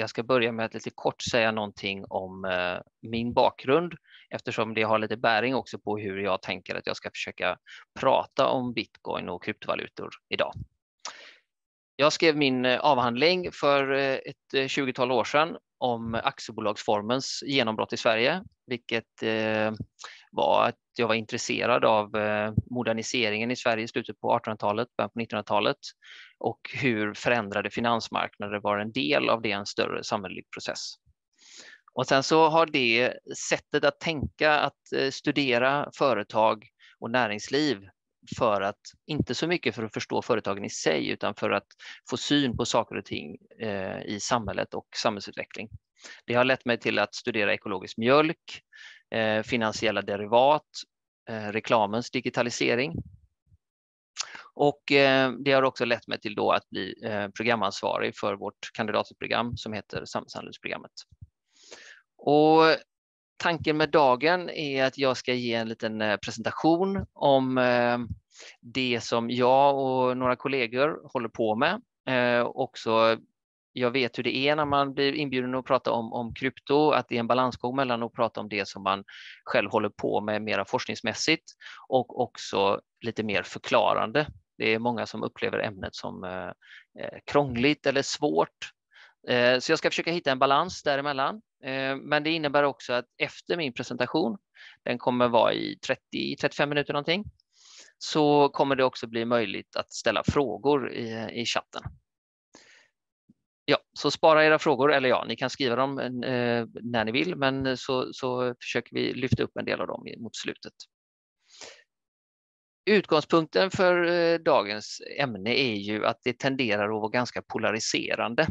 jag ska börja med att lite kort säga någonting om min bakgrund, eftersom det har lite bäring också på hur jag tänker att jag ska försöka prata om Bitcoin och kryptovalutor idag. Jag skrev min avhandling för ett 20-tal år sedan om aktiebolagsformens genombrott i Sverige, vilket var att jag var intresserad av moderniseringen i Sverige i slutet på 1800-talet, början på 1900-talet, och hur förändrade finansmarknader var en del av det, en större samhällelig process. Och sen så har det sättet att tänka, att studera företag och näringsliv, för att inte så mycket för att förstå företagen i sig, utan för att få syn på saker och ting i samhället och samhällsutveckling. Det har lett mig till att studera ekologisk mjölk, finansiella derivat, reklamens digitalisering. Och det har också lett mig till då att bli programansvarig för vårt kandidatprogram som heter samhällsanalysprogrammet. Och tanken med dagen är att jag ska ge en liten presentation om det som jag och några kollegor håller på med. Också jag vet hur det är när man blir inbjuden att prata om krypto, att det är en balansgång mellan att prata om det som man själv håller på med mera forskningsmässigt och också lite mer förklarande. Det är många som upplever ämnet som krångligt eller svårt. Så jag ska försöka hitta en balans däremellan. Men det innebär också att efter min presentation, den kommer vara i 30-35 minuter någonting, så kommer det också bli möjligt att ställa frågor i chatten. Ja, så spara era frågor, eller ja, ni kan skriva dem när ni vill, men så försöker vi lyfta upp en del av dem mot slutet. Utgångspunkten för dagens ämne är ju att det tenderar att vara ganska polariserande.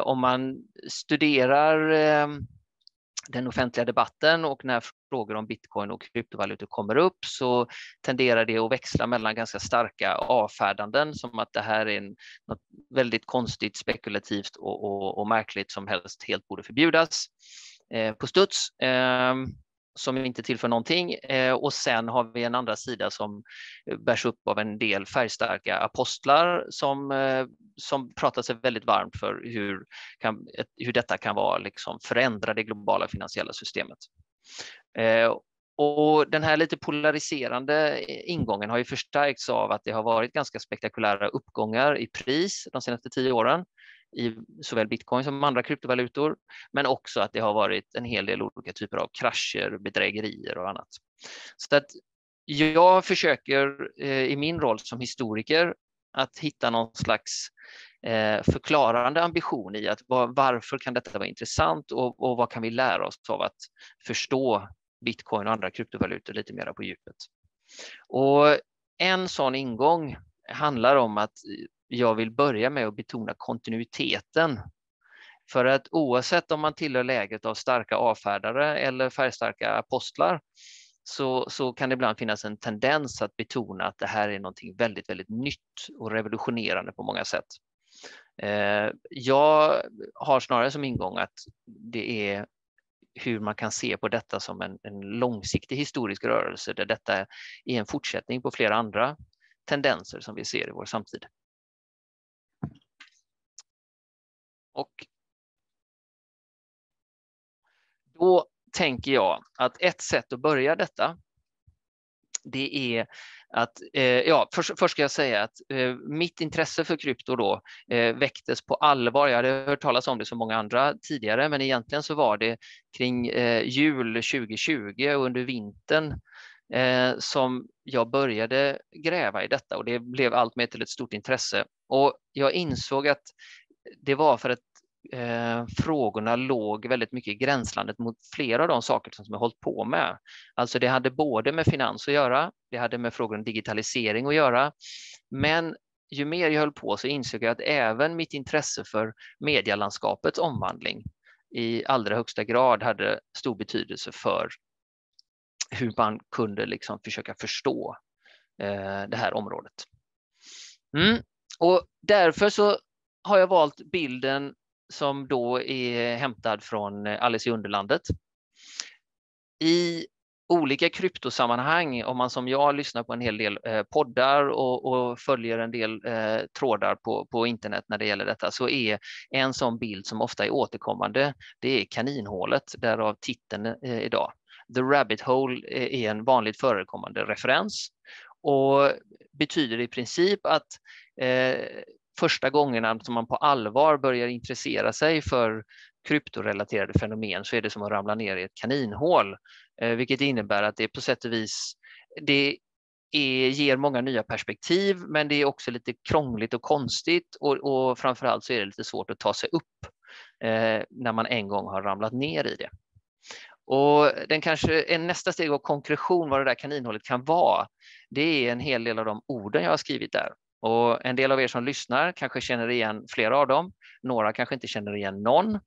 Om man studerar den offentliga debatten och när frågor om Bitcoin och kryptovalutor kommer upp, så tenderar det att växla mellan ganska starka avfärdanden, som att det här är något väldigt konstigt, spekulativt och märkligt som helst helt borde förbjudas på studs, som inte tillför någonting. Och sen har vi en andra sida som bärs upp av en del färgstarka apostlar som pratar sig väldigt varmt för hur detta kan vara liksom förändra det globala finansiella systemet. Och den här lite polariserande ingången har ju förstärkts av att det har varit ganska spektakulära uppgångar i pris de senaste 10 åren i såväl Bitcoin som andra kryptovalutor, men också att det har varit en hel del olika typer av krascher, bedrägerier och annat. Så att jag försöker i min roll som historiker att hitta någon slags förklarande ambition i att varför kan detta vara intressant och vad kan vi lära oss av att förstå Bitcoin och andra kryptovalutor lite mer på djupet. Och en sån ingång handlar om att jag vill börja med att betona kontinuiteten. För att oavsett om man tillhör läget av starka avfärdare eller färgstarka apostlar, så kan det ibland finnas en tendens att betona att det här är någonting väldigt, väldigt nytt och revolutionerande på många sätt. Jag har snarare som ingång att det är hur man kan se på detta som en långsiktig historisk rörelse, där detta är en fortsättning på flera andra tendenser som vi ser i vår samtid. Och då tänker jag att ett sätt att börja detta, det är att, först ska jag säga att mitt intresse för krypto då väcktes på allvar. Jag hade hört talas om det som många andra tidigare, men egentligen så var det kring jul 2020 och under vintern som jag började gräva i detta, och det blev allt mer till ett stort intresse. Och jag insåg att det var för att frågorna låg väldigt mycket i gränslandet mot flera av de saker som jag hållit på med. Alltså det hade både med finans att göra, det hade med frågor om digitalisering att göra, men ju mer jag höll på så insåg jag att även mitt intresse för medielandskapets omvandling i allra högsta grad hade stor betydelse för hur man kunde liksom försöka förstå det här området. Och därför så har jag valt bilden som då är hämtad från Alice i Underlandet. I olika kryptosammanhang, om man som jag lyssnar på en hel del poddar och följer en del trådar på internet när det gäller detta, så är en sån bild som ofta är återkommande, det är kaninhålet, därav titeln idag. The rabbit hole är en vanligt förekommande referens och betyder i princip att första gångerna som man på allvar börjar intressera sig för kryptorelaterade fenomen så är det som att ramla ner i ett kaninhål, vilket innebär att det på sätt och vis ger många nya perspektiv, men det är också lite krångligt och konstigt och framförallt så är det lite svårt att ta sig upp när man en gång har ramlat ner i det. Och nästa steg av konkretion vad det där kaninhålet kan vara, det är en hel del av de orden jag har skrivit där. Och en del av er som lyssnar kanske känner igen flera av dem, några kanske inte känner igen någon.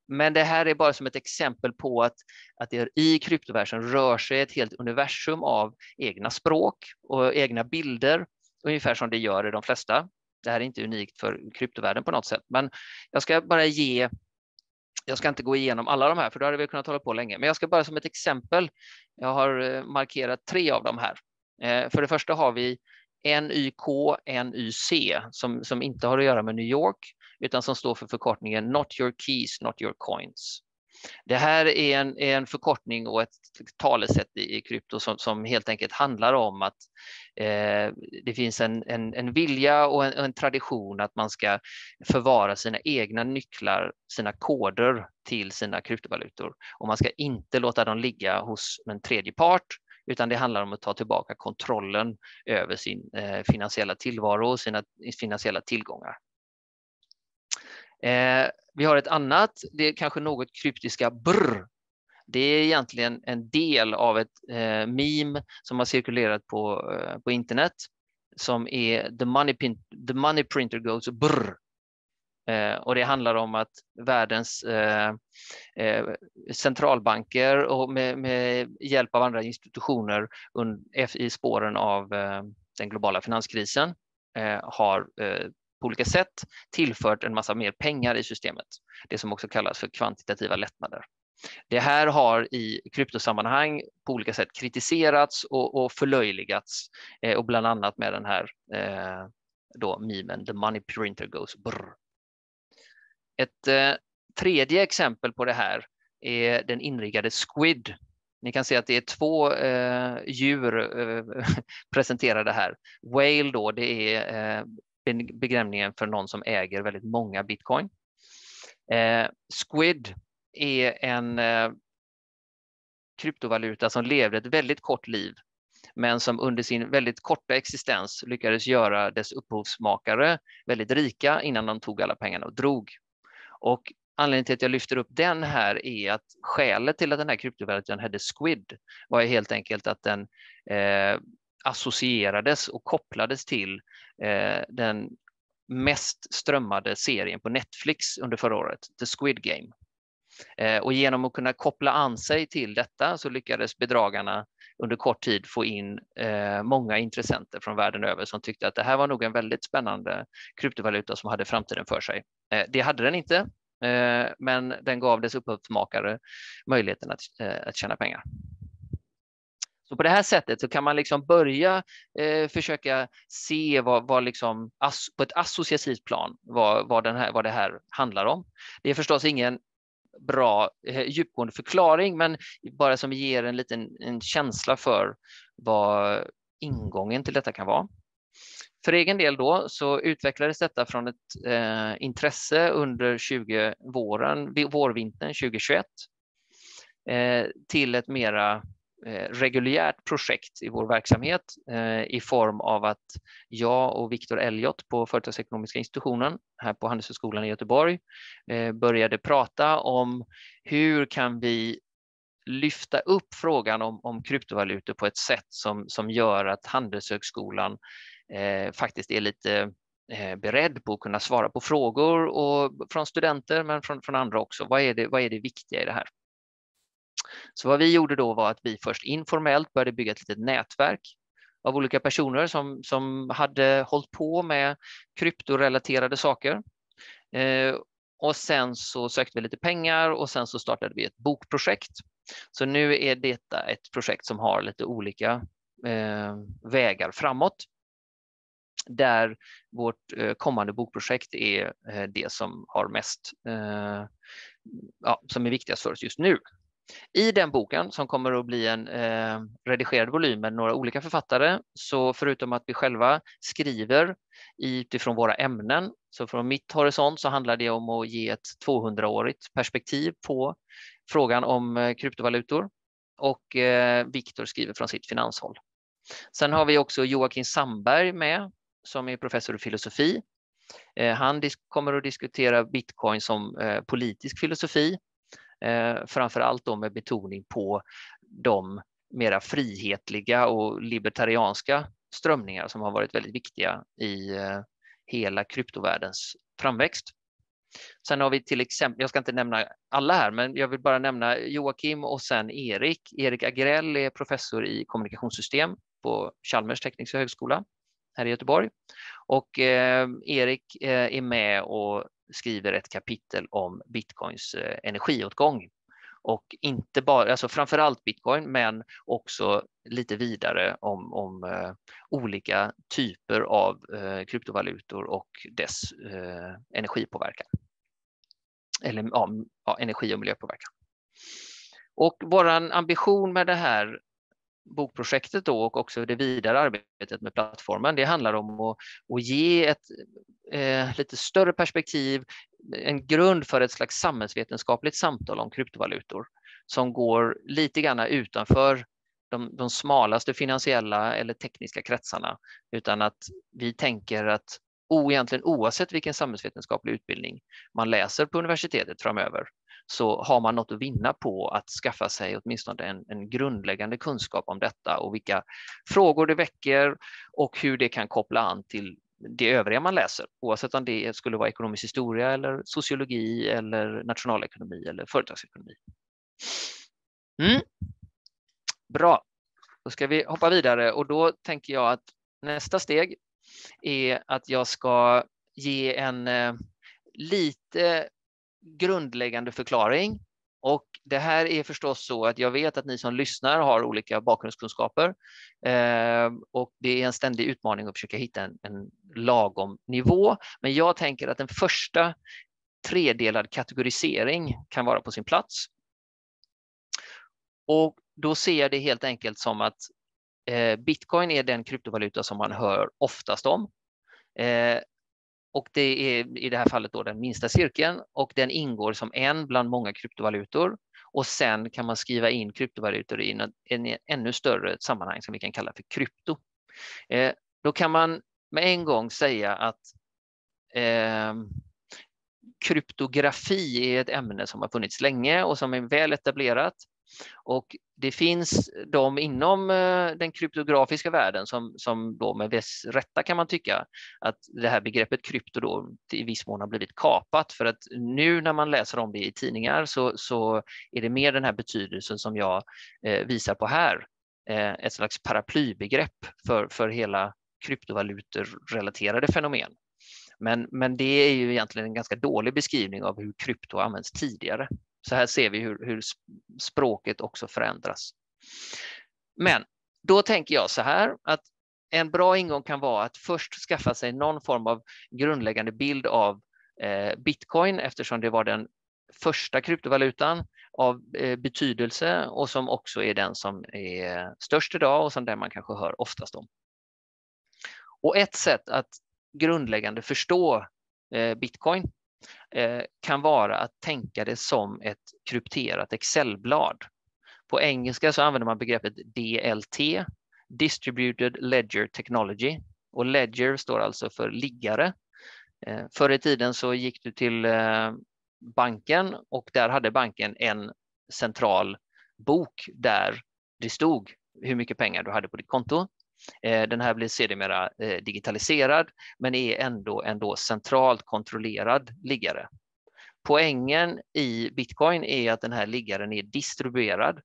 Men det här är bara som ett exempel på att det i kryptovärlden rör sig ett helt universum av egna språk och egna bilder, ungefär som det gör i de flesta. Det här är inte unikt för kryptovärlden på något sätt, men jag ska inte gå igenom alla de här, för då hade vi kunnat hålla på länge. Men jag ska bara som ett exempel, jag har markerat 3 av dem här. För det första har vi NYK, NYC, som inte har att göra med New York, utan som står för förkortningen Not Your Keys, Not Your Coins. Det här är en förkortning och ett talesätt i krypto som helt enkelt handlar om att det finns en vilja och en tradition att man ska förvara sina egna nycklar, sina koder till sina kryptovalutor. Och man ska inte låta dem ligga hos en tredje part, utan det handlar om att ta tillbaka kontrollen över sin finansiella tillvaro och sina finansiella tillgångar. Vi har ett annat, det är kanske något kryptiska brr. Det är egentligen en del av ett meme som har cirkulerat på internet som är the money printer goes brr. Och det handlar om att världens centralbanker och med hjälp av andra institutioner i spåren av den globala finanskrisen har på olika sätt tillfört en massa mer pengar i systemet. Det som också kallas för kvantitativa lättnader. Det här har i kryptosammanhang på olika sätt kritiserats och förlöjligats och bland annat med den här memen the money printer goes brr. Ett tredje exempel på det här är den inriggade squid. Ni kan se att det är 2 djur presenterade här. Whale då, det är begränsningen för någon som äger väldigt många bitcoin. Squid är en kryptovaluta som levde ett väldigt kort liv, men som under sin väldigt korta existens lyckades göra dess upphovsmakare väldigt rika innan de tog alla pengarna och drog. Och anledningen till att jag lyfter upp den här är att skälet till att den här kryptovalutan hette Squid var helt enkelt att den associerades och kopplades till den mest strömmade serien på Netflix under förra året, The Squid Game. Och genom att kunna koppla an sig till detta så lyckades bedragarna under kort tid få in många intressenter från världen över som tyckte att det här var nog en väldigt spännande kryptovaluta som hade framtiden för sig. Det hade den inte, men den gav dess upphovsmakare möjligheten att tjäna pengar. Så på det här sättet så kan man liksom börja försöka se vad liksom, på ett associativt plan vad det här handlar om. Det är förstås ingen bra djupgående förklaring, men bara som ger en känsla för vad ingången till detta kan vara. För egen del då så utvecklades detta från ett intresse under vårvintern 2021 till ett mera reguljärt projekt i vår verksamhet i form av att jag och Viktor Elliot på Företagsekonomiska institutionen här på Handelshögskolan i Göteborg började prata om hur kan vi lyfta upp frågan om kryptovalutor på ett sätt som gör att Handelshögskolan faktiskt är lite beredd på att kunna svara på frågor och från studenter men från andra också. Vad är det viktiga i det här? Så vad vi gjorde då var att vi först informellt började bygga ett litet nätverk av olika personer som hade hållit på med kryptorelaterade saker. Och sen så sökte vi lite pengar och sen så startade vi ett bokprojekt Så nu är detta ett projekt som har lite olika vägar framåt, där vårt kommande bokprojekt är det som har mest, som är viktigast för oss just nu. I den boken, som kommer att bli en redigerad volym med några olika författare, så förutom att vi själva skriver utifrån våra ämnen, så från mitt horisont så handlar det om att ge ett 200-årigt perspektiv på frågan om kryptovalutor, och Viktor skriver från sitt finanshåll. Sen har vi också Joakim Sandberg med, som är professor i filosofi. Han kommer att diskutera bitcoin som politisk filosofi, framför allt då med betoning på de mera frihetliga och libertarianska strömningar som har varit väldigt viktiga i hela kryptovärldens framväxt. Sen har vi till exempel, jag ska inte nämna alla här, men jag vill bara nämna Joakim och sen Erik. Erik Agrell är professor i kommunikationssystem på Chalmers tekniska högskola här i Göteborg. Och Erik är med och skriver ett kapitel om bitcoins energiåtgång. Och inte bara, alltså framförallt bitcoin, men också lite vidare om olika typer av kryptovalutor och dess energipåverkan. Eller energi- och miljöpåverkan. Och vår ambition med det här bokprojektet då, och också det vidare arbetet med plattformen, det handlar om att ge ett lite större perspektiv, en grund för ett slags samhällsvetenskapligt samtal om kryptovalutor som går lite grann utanför de smalaste finansiella eller tekniska kretsarna, utan att vi tänker att egentligen oavsett vilken samhällsvetenskaplig utbildning man läser på universitetet framöver, så har man något att vinna på att skaffa sig åtminstone en grundläggande kunskap om detta och vilka frågor det väcker och hur det kan koppla an till det övriga man läser, oavsett om det skulle vara ekonomisk historia eller sociologi eller nationalekonomi eller företagsekonomi. Bra, då ska vi hoppa vidare, och då tänker jag att nästa steg är att jag ska ge en lite grundläggande förklaring. Och det här är förstås så att jag vet att ni som lyssnar har olika bakgrundskunskaper, och det är en ständig utmaning att försöka hitta en lagom nivå. Men jag tänker att en första tredelad kategorisering kan vara på sin plats. Och då ser jag det helt enkelt som att bitcoin är den kryptovaluta som man hör oftast om. Och det är i det här fallet då den minsta cirkeln, och den ingår som en bland många kryptovalutor. Och sen kan man skriva in kryptovalutor i en ännu större sammanhang som vi kan kalla för krypto. Då kan man med en gång säga att kryptografi är ett ämne som har funnits länge och som är väl etablerat. Och det finns de inom den kryptografiska världen som då med viss rätta kan man tycka att det här begreppet krypto då i viss mån har blivit kapat, för att nu när man läser om det i tidningar så är det mer den här betydelsen som jag visar på här, ett slags paraplybegrepp för hela kryptovalutor-relaterade fenomen. Men det är ju egentligen en ganska dålig beskrivning av hur krypto används tidigare. Så här ser vi hur språket också förändras. Men då tänker jag så här, att en bra ingång kan vara att först skaffa sig någon form av grundläggande bild av bitcoin, eftersom det var den första kryptovalutan av betydelse och som också är den som är störst idag och som den man kanske hör oftast om. Och ett sätt att grundläggande förstå bitcoin kan vara att tänka det som ett krypterat Excelblad. På engelska så använder man begreppet DLT, Distributed Ledger Technology, och ledger står alltså för liggare. Förr i tiden så gick du till banken och där hade banken en central bok där det stod hur mycket pengar du hade på ditt konto. Den här blir sedermera digitaliserad, men är ändå centralt kontrollerad liggare. Poängen i bitcoin är att den här liggaren är distribuerad,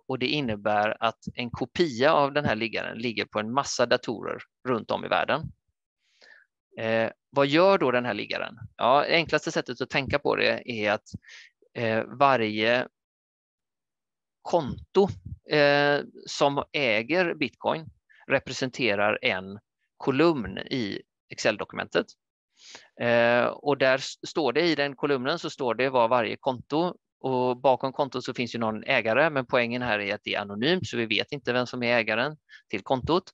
och det innebär att en kopia av den här liggaren ligger på en massa datorer runt om i världen. Vad gör då den här liggaren? Ja, enklaste sättet att tänka på det är att varje konto som äger Bitcoin representerar en kolumn i Excel-dokumentet. Och där står det, i den kolumnen så står det vad varje konto, och bakom kontot så finns ju någon ägare, men poängen här är att det är anonymt så vi vet inte vem som är ägaren till kontot.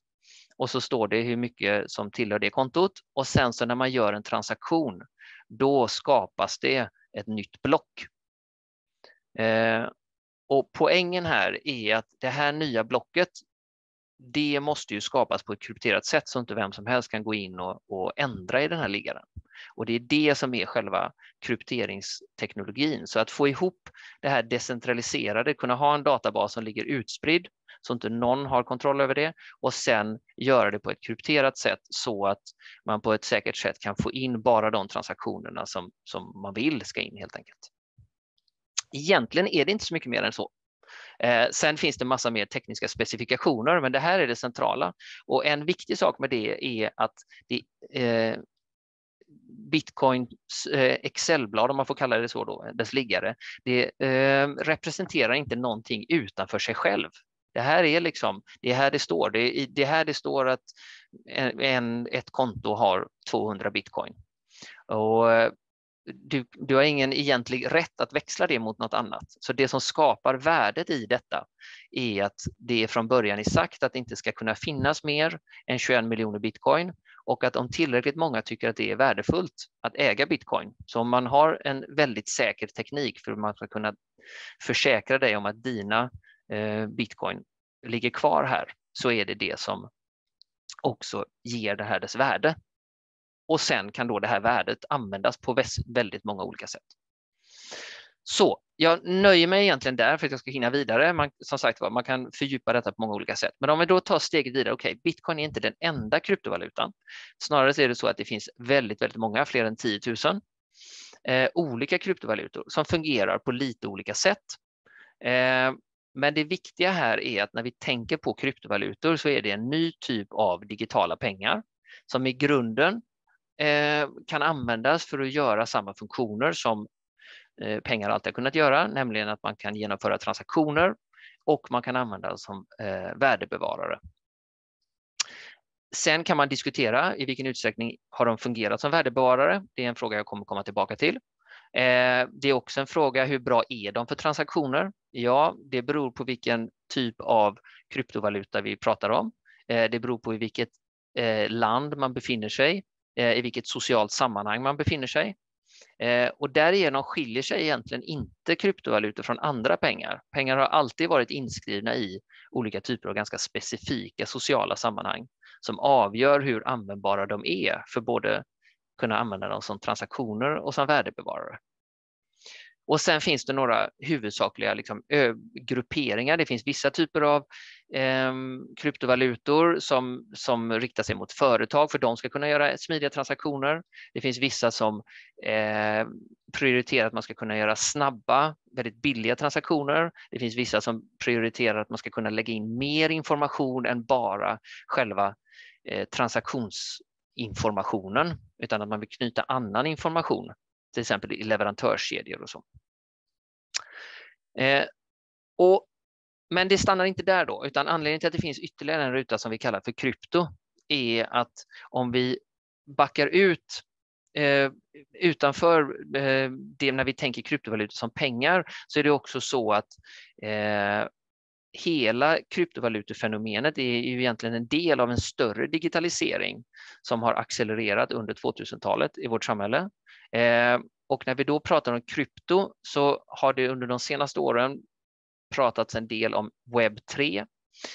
Och så står det hur mycket som tillhör det kontot, och sen så när man gör en transaktion då skapas det ett nytt block. Och poängen här är att det här nya blocket, det måste ju skapas på ett krypterat sätt så inte vem som helst kan gå in och ändra i den här liggaren. Och det är det som är själva krypteringsteknologin. Så att få ihop det här decentraliserade, kunna ha en databas som ligger utspridd så inte någon har kontroll över det, och sen göra det på ett krypterat sätt så att man på ett säkert sätt kan få in bara de transaktionerna som man vill ska in helt enkelt. Egentligen är det inte så mycket mer än så. Sen finns det massa mer tekniska specifikationer, men det här är det centrala. Och en viktig sak med det är att Bitcoins Excelblad, om man får kalla det så då, dess liggare, det representerar inte någonting utanför sig själv. Det här är liksom, det här det står. Det här det står att ett konto har 200 bitcoin. Och du har ingen egentlig rätt att växla det mot något annat. Så det som skapar värdet i detta är att det från början är sagt att det inte ska kunna finnas mer än 21 miljoner bitcoin, och att om tillräckligt många tycker att det är värdefullt att äga bitcoin, så om man har en väldigt säker teknik för att man ska kunna försäkra dig om att dina bitcoin ligger kvar här, så är det det som också ger det här dess värde. Och sen kan då det här värdet användas på väldigt många olika sätt. Så jag nöjer mig egentligen där för att jag ska hinna vidare. Som sagt var, man kan fördjupa detta på många olika sätt. Men om vi då tar steget vidare, okej, Bitcoin är inte den enda kryptovalutan. Snarare är det så att det finns väldigt många, fler än 10 000 olika kryptovalutor som fungerar på lite olika sätt. Men det viktiga här är att när vi tänker på kryptovalutor så är det en ny typ av digitala pengar som i grunden kan användas för att göra samma funktioner som pengar alltid har kunnat göra, nämligen att man kan genomföra transaktioner och man kan använda det som värdebevarare. Sen kan man diskutera i vilken utsträckning har de fungerat som värdebevarare. Det är en fråga jag kommer komma tillbaka till. Det är också en fråga, hur bra är de för transaktioner? Ja, det beror på vilken typ av kryptovaluta vi pratar om. Det beror på i vilket land man befinner sig, i vilket socialt sammanhang man befinner sig. Och därigenom skiljer sig egentligen inte kryptovalutor från andra pengar. Pengar har alltid varit inskrivna i olika typer av ganska specifika sociala sammanhang som avgör hur användbara de är för både kunna använda dem som transaktioner och som värdebevarare. Och sen finns det några huvudsakliga grupperingar. Det finns vissa typer av kryptovalutor som riktar sig mot företag för de ska kunna göra smidiga transaktioner. Det finns vissa som prioriterar att man ska kunna göra snabba, väldigt billiga transaktioner. Det finns vissa som prioriterar att man ska kunna lägga in mer information än bara själva transaktionsinformationen, utan att man vill knyta annan information, till exempel i leverantörskedjor och så. Men det stannar inte där då, utan anledningen till att det finns ytterligare en ruta som vi kallar för krypto är att om vi backar ut utanför det när vi tänker kryptovalutor som pengar, så är det också så att hela kryptovalutafenomenet är ju egentligen en del av en större digitalisering som har accelererat under 2000-talet i vårt samhälle. Och när vi då pratar om krypto så har det under de senaste åren pratats en del om webb 3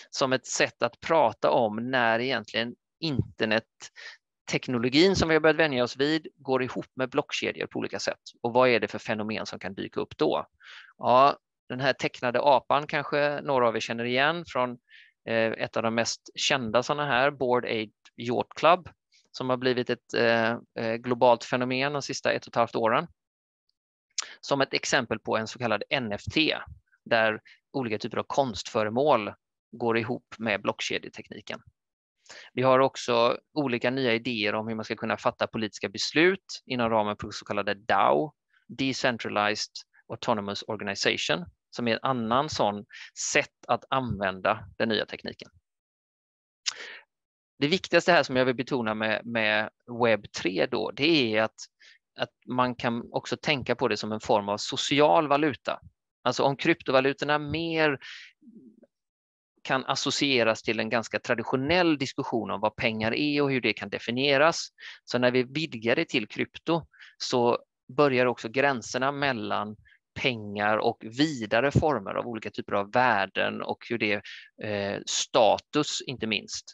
som ett sätt att prata om när egentligen internetteknologin som vi har börjat vänja oss vid går ihop med blockkedjor på olika sätt. Och vad är det för fenomen som kan dyka upp då? Ja, den här tecknade apan kanske några av er känner igen från ett av de mest kända sådana här, Bored Ape Yacht Club, som har blivit ett globalt fenomen de sista 1,5 åren. Som ett exempel på en så kallad NFT, där olika typer av konstföremål går ihop med blockkedjetekniken. Vi har också olika nya idéer om hur man ska kunna fatta politiska beslut inom ramen för så kallade DAO, Decentralized Autonomous Organization, som är en annan sån sätt att använda den nya tekniken. Det viktigaste här som jag vill betona med webb 3 då, det är att man kan också tänka på det som en form av social valuta. Alltså om kryptovalutorna mer kan associeras till en ganska traditionell diskussion om vad pengar är och hur det kan definieras. Så när vi vidgar det till krypto så börjar också gränserna mellan pengar och vidare former av olika typer av värden och hur det status inte minst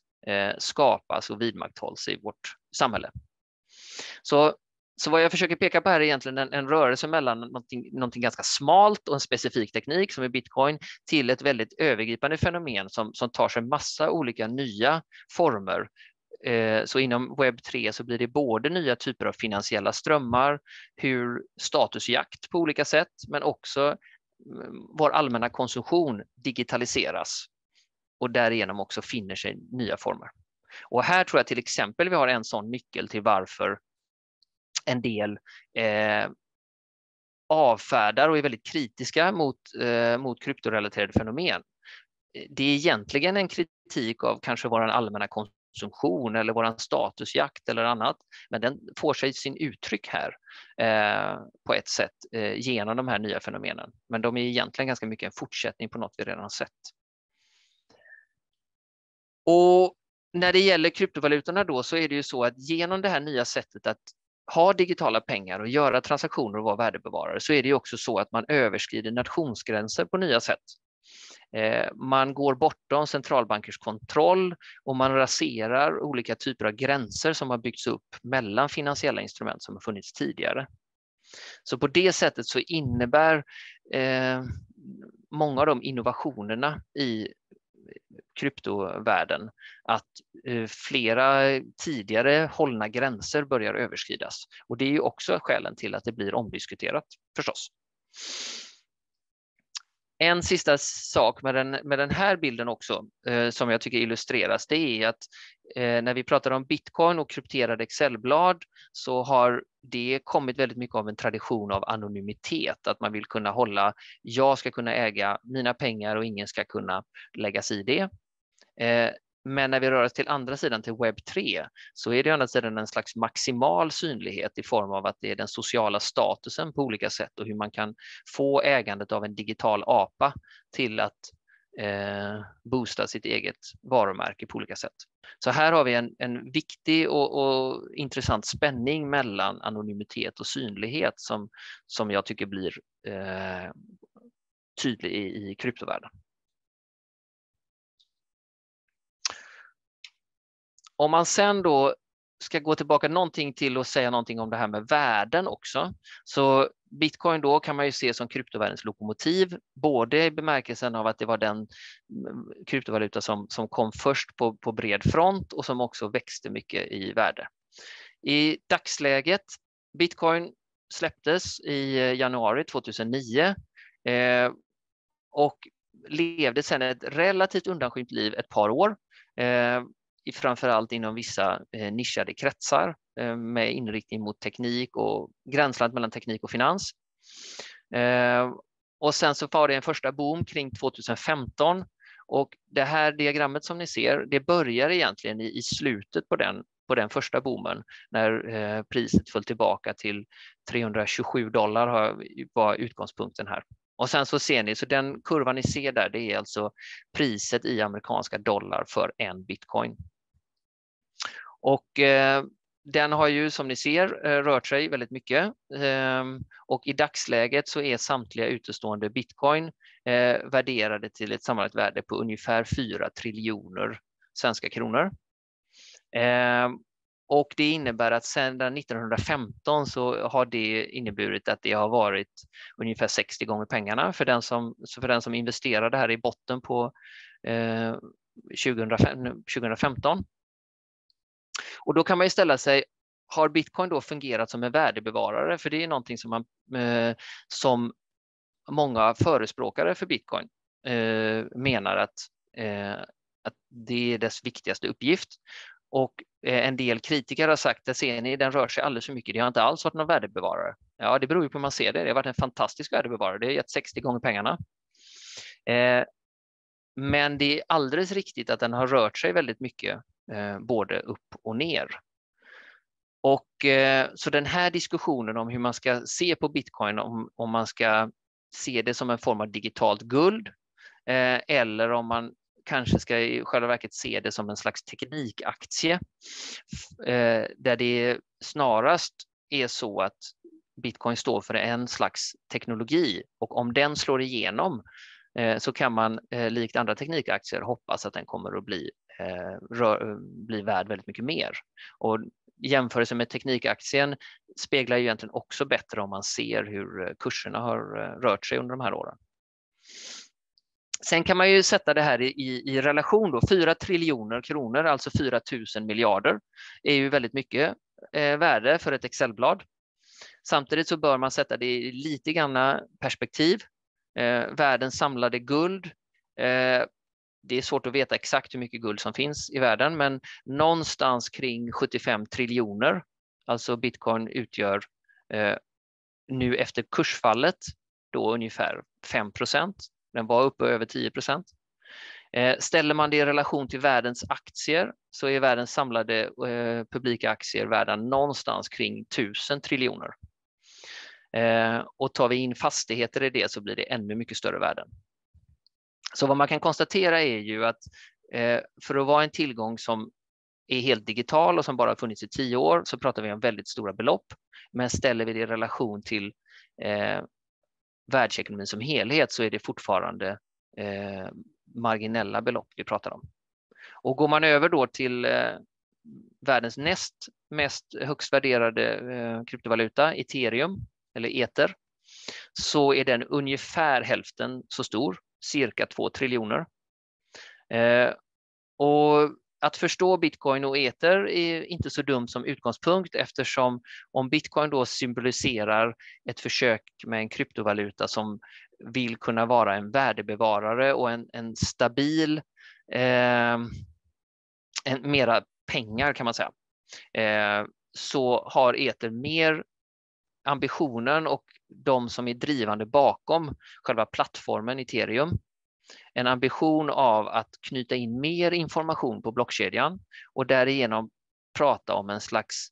skapas och vidmakthålls i vårt samhälle. Så vad jag försöker peka på här är egentligen en rörelse mellan någonting ganska smalt och en specifik teknik som är bitcoin till ett väldigt övergripande fenomen som tar sig massa olika nya former. Så inom webb 3 så blir det både nya typer av finansiella strömmar, hur statusjakt på olika sätt, men också vår allmänna konsumtion digitaliseras och därigenom också finner sig nya former. Och här tror jag till exempel vi har en sån nyckel till varför en del avfärdar och är väldigt kritiska mot kryptorelaterade fenomen. Det är egentligen en kritik av kanske vår allmänna konsumtion eller vår statusjakt eller annat, men den får sig sin uttryck här på ett sätt genom de här nya fenomenen. Men de är egentligen ganska mycket en fortsättning på något vi redan har sett. Och när det gäller kryptovalutorna då så är det ju så att genom det här nya sättet att ha digitala pengar och göra transaktioner och vara värdebevarare så är det ju också så att man överskrider nationsgränser på nya sätt. Man går bortom centralbankers kontroll och man raserar olika typer av gränser som har byggts upp mellan finansiella instrument som har funnits tidigare. Så på det sättet så innebär många av de innovationerna i kryptovärlden att flera tidigare hållna gränser börjar överskridas. Och det är ju också skälen till att det blir omdiskuterat förstås. En sista sak med den här bilden också som jag tycker illustreras, det är att när vi pratar om bitcoin och krypterade Excelblad så har det kommit väldigt mycket av en tradition av anonymitet, att man vill kunna jag ska kunna äga mina pengar och ingen ska kunna lägga sig i det. Men när vi rör oss till andra sidan, till webb 3, så är det å andra sidan en slags maximal synlighet i form av att det är den sociala statusen på olika sätt och hur man kan få ägandet av en digital apa till att boosta sitt eget varumärke på olika sätt. Så här har vi en viktig och intressant spänning mellan anonymitet och synlighet som jag tycker blir tydlig i kryptovärlden. Om man sen då ska gå tillbaka någonting till och säga någonting om det här med värden också, så bitcoin då kan man ju se som kryptovärldens lokomotiv, både i bemärkelsen av att det var den kryptovaluta som kom först på bred front och som också växte mycket i värde. I dagsläget, bitcoin släpptes i januari 2009 och levde sedan ett relativt undanskymt liv ett par år. Framförallt inom vissa nischade kretsar med inriktning mot teknik och gränslandet mellan teknik och finans. Och sen så var det en första boom kring 2015 och det här diagrammet som ni ser, det börjar egentligen i slutet på den första boomen när priset föll tillbaka till $327 var utgångspunkten här. Och sen så ser ni, så den kurvan ni ser där, det är alltså priset i amerikanska dollar för en bitcoin. Och den har ju som ni ser rört sig väldigt mycket och i dagsläget så är samtliga utestående bitcoin värderade till ett sammanlagt värde på ungefär 4 triljoner svenska kronor. Och det innebär att sedan 1915 så har det inneburit att det har varit ungefär 60 gånger pengarna för den som investerade här i botten på 2015. Och då kan man ju ställa sig, har bitcoin då fungerat som en värdebevarare? För det är någonting som många förespråkare för bitcoin menar att det är dess viktigaste uppgift. Och en del kritiker har sagt att ser ni, den rör sig alldeles för mycket. Det har inte alls varit någon värdebevarare. Ja, det beror ju på hur man ser det. Det har varit en fantastisk värdebevarare. Det har gett 60 gånger pengarna. Men det är alldeles riktigt att den har rört sig väldigt mycket, både upp och ner. Och så den här diskussionen om hur man ska se på bitcoin, om man ska se det som en form av digitalt guld, eller om man kanske ska i själva verket se det som en slags teknikaktie, där det snarast är så att bitcoin står för en slags teknologi, och om den slår igenom så kan man likt andra teknikaktier hoppas att den kommer att bli värd väldigt mycket mer. Och jämförelse med teknikaktien speglar ju egentligen också bättre om man ser hur kurserna har rört sig under de här åren. Sen kan man ju sätta det här i relation då. 4 triljoner kronor, alltså 4 000 miljarder, är ju väldigt mycket värde för ett Excelblad. Samtidigt så bör man sätta det i lite grann perspektiv. Världens samlade guld, det är svårt att veta exakt hur mycket guld som finns i världen, men någonstans kring 75 triljoner, alltså bitcoin utgör nu efter kursfallet då ungefär 5%. Den var uppe över 10%. Ställer man det i relation till världens aktier så är världens samlade publika aktier värda någonstans kring 1000 triljoner. Och tar vi in fastigheter i det så blir det ännu mycket större värden. Så vad man kan konstatera är ju att för att vara en tillgång som är helt digital och som bara har funnits i 10 år så pratar vi om väldigt stora belopp. Men ställer vi det i relation till världsekonomin som helhet så är det fortfarande marginella belopp vi pratar om. Och går man över då till världens näst mest högst värderade kryptovaluta, ethereum eller ether, så är den ungefär hälften så stor, cirka 2 triljoner. Och att förstå bitcoin och ether är inte så dumt som utgångspunkt, eftersom om bitcoin då symboliserar ett försök med en kryptovaluta som vill kunna vara en värdebevarare och en stabil, mera pengar kan man säga, så har ether mer ambitionen och de som är drivande bakom själva plattformen ethereum en ambition av att knyta in mer information på blockkedjan och därigenom prata om en slags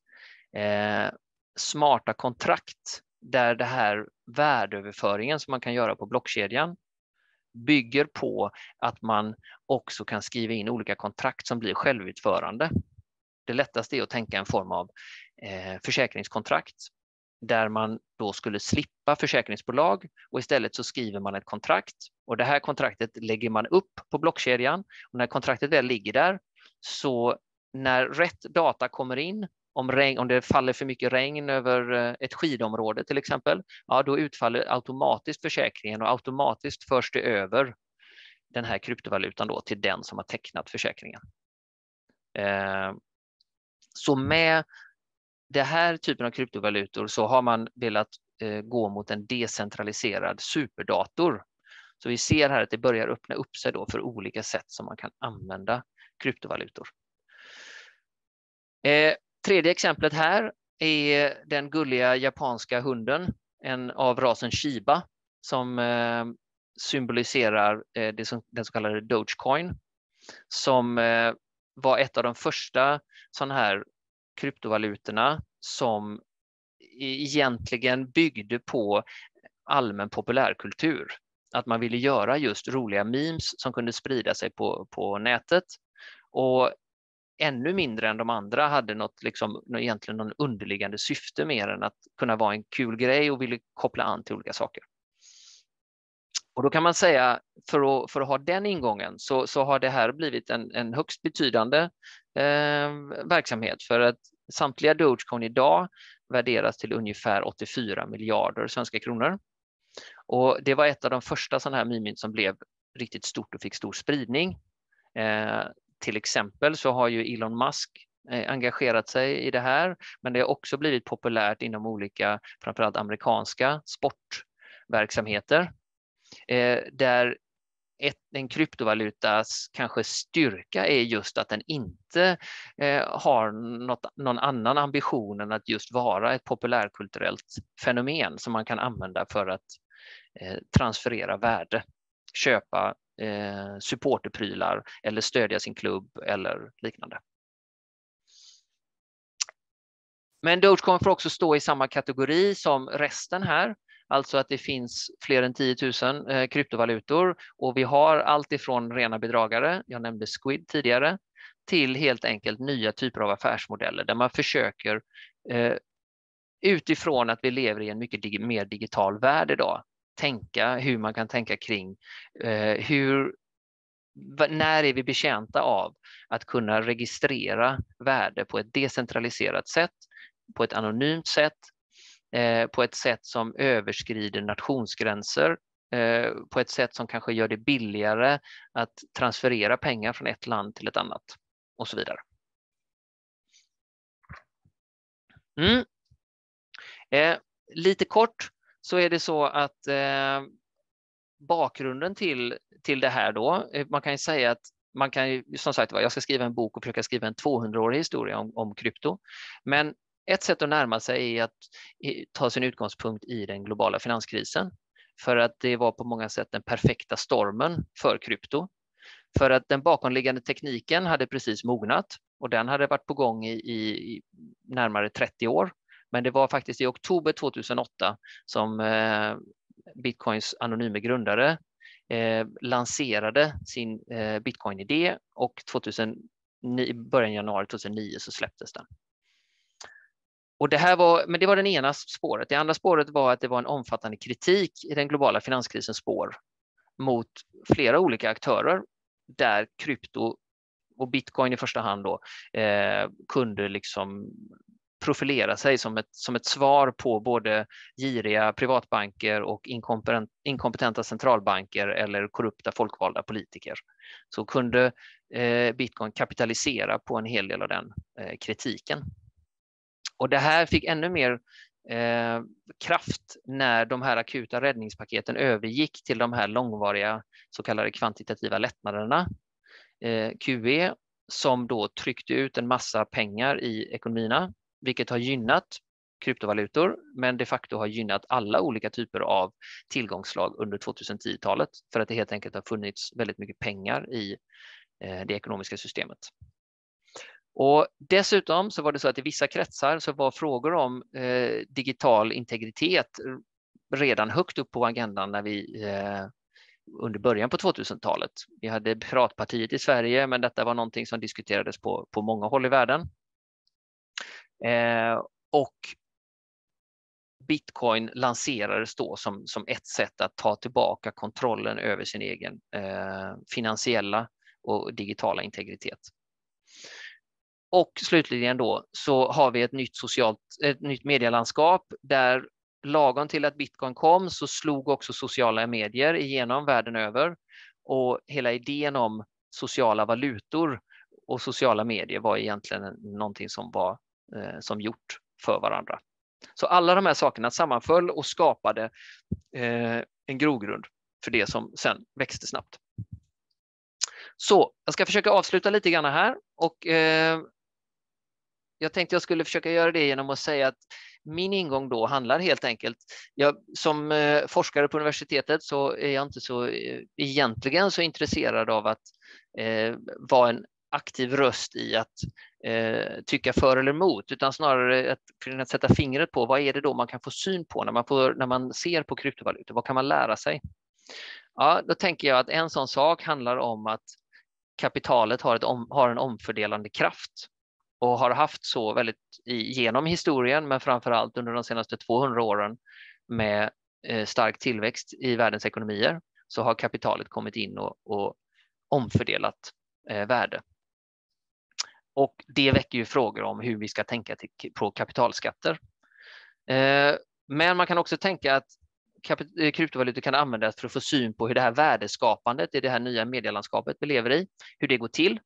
smarta kontrakt där det här värdeöverföringen som man kan göra på blockkedjan bygger på att man också kan skriva in olika kontrakt som blir självutförande. Det lättaste är att tänka en form av försäkringskontrakt där man då skulle slippa försäkringsbolag och istället så skriver man ett kontrakt och det här kontraktet lägger man upp på blockkedjan och när kontraktet väl ligger där så när rätt data kommer in, om det faller för mycket regn över ett skidområde till exempel, ja då utfaller automatiskt försäkringen och automatiskt förs det över den här kryptovalutan då till den som har tecknat försäkringen. Så med det här typen av kryptovalutor så har man velat gå mot en decentraliserad superdator. Så vi ser här att det börjar öppna upp sig då för olika sätt som man kan använda kryptovalutor. Tredje exemplet här är den gulliga japanska hunden, en av rasen Shiba, som symboliserar den så kallade Dogecoin, som var ett av de första sådana här kryptovalutorna som egentligen byggde på allmän populärkultur. Att man ville göra just roliga memes som kunde sprida sig på nätet och ännu mindre än de andra hade egentligen någon underliggande syfte mer än att kunna vara en kul grej och ville koppla an till olika saker. Och då kan man säga, för att ha den ingången så har det här blivit en högst betydande verksamhet för att samtliga Dogecoin idag värderas till ungefär 84 miljarder svenska kronor. Och det var ett av de första sådana här meme-mynt som blev riktigt stort och fick stor spridning. Till exempel så har ju Elon Musk engagerat sig i det här, men det har också blivit populärt inom olika, framförallt amerikanska sportverksamheter. Där en kryptovalutas kanske styrka är just att den inte har någon annan ambition än att just vara ett populärkulturellt fenomen som man kan använda för att transferera värde. köpa supporterprylar eller stödja sin klubb eller liknande. Men Dogecoin får också stå i samma kategori som resten här, alltså att det finns fler än 10 000 kryptovalutor och vi har allt ifrån rena bedragare, jag nämnde Squid tidigare, till helt enkelt nya typer av affärsmodeller där man försöker utifrån att vi lever i en mycket mer digital värld idag, tänka hur man kan tänka kring när är vi betjänta av att kunna registrera värde på ett decentraliserat sätt, på ett anonymt sätt, på ett sätt som överskrider nationsgränser, på ett sätt som kanske gör det billigare att transferera pengar från ett land till ett annat och så vidare. Lite kort så är det så att bakgrunden till det här då, man kan ju säga att man kan ju, som sagt, jag ska skriva en bok och försöka skriva en 200-årig historia om krypto, men ett sätt att närma sig är att ta sin utgångspunkt i den globala finanskrisen, för att det var på många sätt den perfekta stormen för krypto, för att den bakomliggande tekniken hade precis mognat och den hade varit på gång i närmare 30 år. Men det var faktiskt i oktober 2008 som Bitcoins anonyma grundare lanserade sin Bitcoin-idé och början januari 2009 så släpptes den. Och det var den ena spåret. Det andra spåret var att det var en omfattande kritik i den globala finanskrisens spår mot flera olika aktörer där krypto och Bitcoin i första hand då kunde liksom profilera sig som ett svar på både giriga privatbanker och inkompetenta centralbanker eller korrupta folkvalda politiker. Så kunde Bitcoin kapitalisera på en hel del av den kritiken. Och det här fick ännu mer kraft när de här akuta räddningspaketen övergick till de här långvariga så kallade kvantitativa lättnaderna, QE, som då tryckte ut en massa pengar i ekonomierna, vilket har gynnat kryptovalutor, men de facto har gynnat alla olika typer av tillgångsslag under 2010-talet, för att det helt enkelt har funnits väldigt mycket pengar i det ekonomiska systemet. Och dessutom så var det så att i vissa kretsar så var frågor om digital integritet redan högt upp på agendan när vi under början på 2000-talet. Vi hade Piratpartiet i Sverige, men detta var någonting som diskuterades på många håll i världen. Och Bitcoin lanserades då som ett sätt att ta tillbaka kontrollen över sin egen finansiella och digitala integritet. Och slutligen då så har vi ett nytt medielandskap där lagom till att Bitcoin kom så slog också sociala medier igenom världen över, och hela idén om sociala valutor och sociala medier var egentligen någonting som var som gjort för varandra. Så alla de här sakerna sammanföll och skapade en grogrund för det som sen växte snabbt. Så jag ska försöka avsluta lite grann här, och jag tänkte jag skulle försöka göra det genom att säga att min ingång då handlar helt enkelt, som forskare på universitetet så är jag inte så egentligen så intresserad av att vara en aktiv röst i att tycka för eller emot, utan snarare att sätta fingret på vad är det då man kan få syn på när man ser på kryptovalutor, vad kan man lära sig? Ja, då tänker jag att en sån sak handlar om att kapitalet har en omfördelande kraft och har haft så väldigt genom historien, men framförallt under de senaste 200 åren med stark tillväxt i världens ekonomier, så har kapitalet kommit in och omfördelat värde. Och det väcker ju frågor om hur vi ska tänka på kapitalskatter. Men man kan också tänka att kryptovalutor kan användas för att få syn på hur det här värdeskapandet i det här nya medielandskapet vi lever i, hur det går till.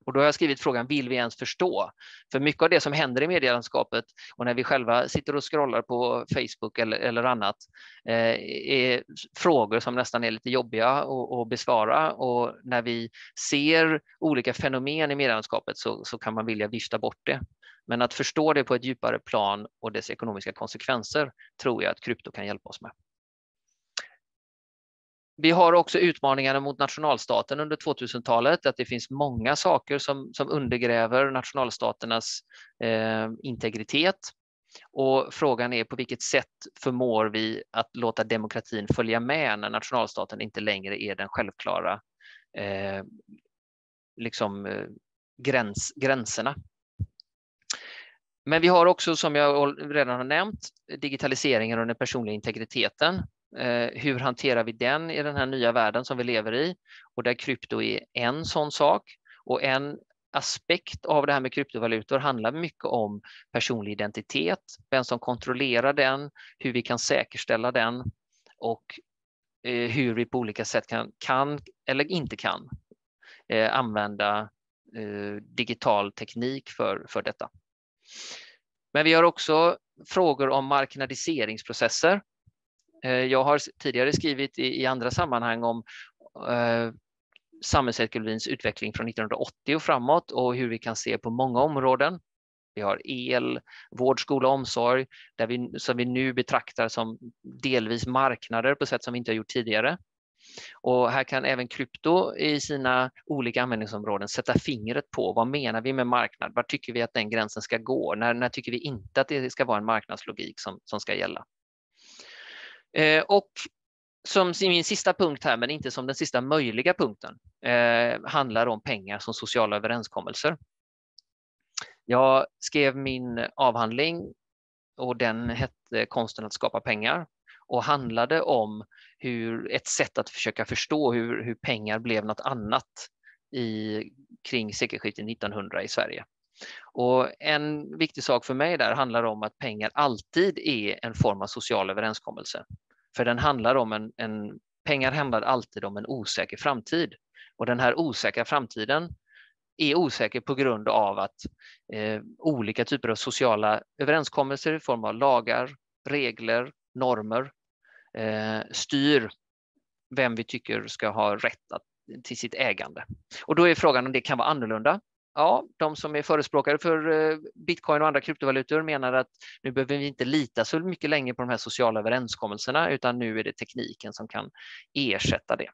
Och då har jag skrivit frågan, vill vi ens förstå? För mycket av det som händer i medielandskapet och när vi själva sitter och scrollar på Facebook eller annat är frågor som nästan är lite jobbiga att besvara. Och när vi ser olika fenomen i medielandskapet så kan man vilja vifta bort det. Men att förstå det på ett djupare plan och dess ekonomiska konsekvenser tror jag att krypto kan hjälpa oss med. Vi har också utmaningarna mot nationalstaten under 2000-talet, att det finns många saker som undergräver nationalstaternas integritet. Och frågan är på vilket sätt förmår vi att låta demokratin följa med när nationalstaten inte längre är den självklara gränserna. Men vi har också, som jag redan har nämnt, digitaliseringen och den personliga integriteten. Hur hanterar vi den i den här nya världen som vi lever i? Och där krypto är en sån sak. Och en aspekt av det här med kryptovalutor handlar mycket om personlig identitet, vem som kontrollerar den, hur vi kan säkerställa den och hur vi på olika sätt kan eller inte kan använda digital teknik för detta. Men vi har också frågor om marknadiseringsprocesser. Jag har tidigare skrivit i andra sammanhang om samhällsekonomins utveckling från 1980 och framåt och hur vi kan se på många områden. Vi har el, vård, skola och omsorg som vi nu betraktar som delvis marknader på sätt som vi inte har gjort tidigare. Och här kan även krypto i sina olika användningsområden sätta fingret på vad menar vi med marknad? Var tycker vi att den gränsen ska gå? När tycker vi inte att det ska vara en marknadslogik som ska gälla? Och som min sista punkt här, men inte som den sista möjliga punkten, handlar om pengar som sociala överenskommelser. Jag skrev min avhandling och den hette Konsten att skapa pengar och handlade om ett sätt att försöka förstå hur pengar blev något annat kring sekelskiftet 1900 i Sverige. Och en viktig sak för mig där handlar om att pengar alltid är en form av social överenskommelse. För den handlar om pengar handlar alltid om en osäker framtid. Och den här osäkra framtiden är osäker på grund av att olika typer av sociala överenskommelser i form av lagar, regler, normer styr vem vi tycker ska ha rätt till sitt ägande. Och då är frågan om det kan vara annorlunda. Ja, de som är förespråkare för bitcoin och andra kryptovalutor menar att nu behöver vi inte lita så mycket längre på de här sociala överenskommelserna utan nu är det tekniken som kan ersätta det.